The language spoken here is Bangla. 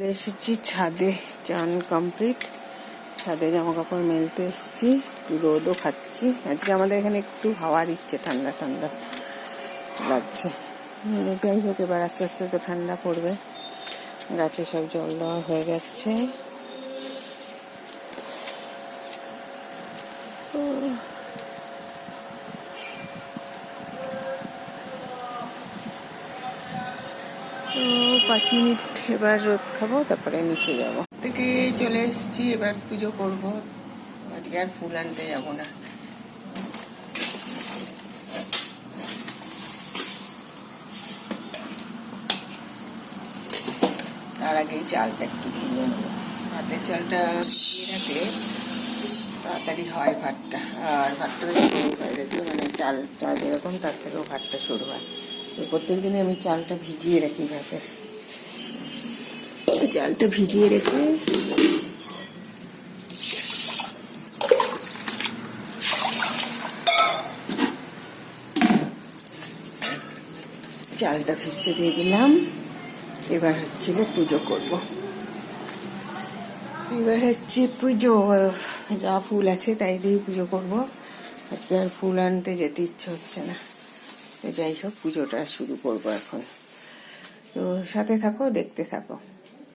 এসেছি ছাদে, চান কমপ্লিট। ছাদে জামা কাপড় মেলতে এসেছি, একটু রোদও খাচ্ছি। আজকে আমাদের এখানে একটু হাওয়া দিচ্ছে, ঠান্ডা ঠান্ডা লাগছে। যাই হোক, এবার আস্তে আস্তে তো ঠান্ডা পড়বে। গাছে সব জল দেওয়া হয়ে গেছে। তো 5 মিনিট এবার রোদ খাবো, তারপরে নিচে যাবো। থেকে চলে এসেছি, এবার পুজো করবো। আজকে আর ফুল আনতে যাবো না। তার আগেই চালটা একটু ভিজিয়ে নেবো। ভাতের চালটা ভিজিয়ে রাখলে তাড়াতাড়ি হয় ভাতটা, আর ভাতটা বেশ সরু হয়। দেখবে মানে চালটা যেরকম তার থেকেও ভাতটা সরু হয়। তো প্রত্যেক দিনে আমি চালটা ভিজিয়ে রাখি ভাতের। চালটা ভিজিয়ে রেখে চালটা ভিজতে দিয়ে দিলাম। এবার হচ্ছিল পুজো করব। এবার হচ্ছে পুজো, যা ফুল আছে তাই দিয়ে পুজো করব। আজকে আর ফুল আনতে যেতে ইচ্ছে হচ্ছে না। তো যাই হোক, পুজোটা শুরু করব এখন। তো সাথে থাকো, দেখতে থাকো।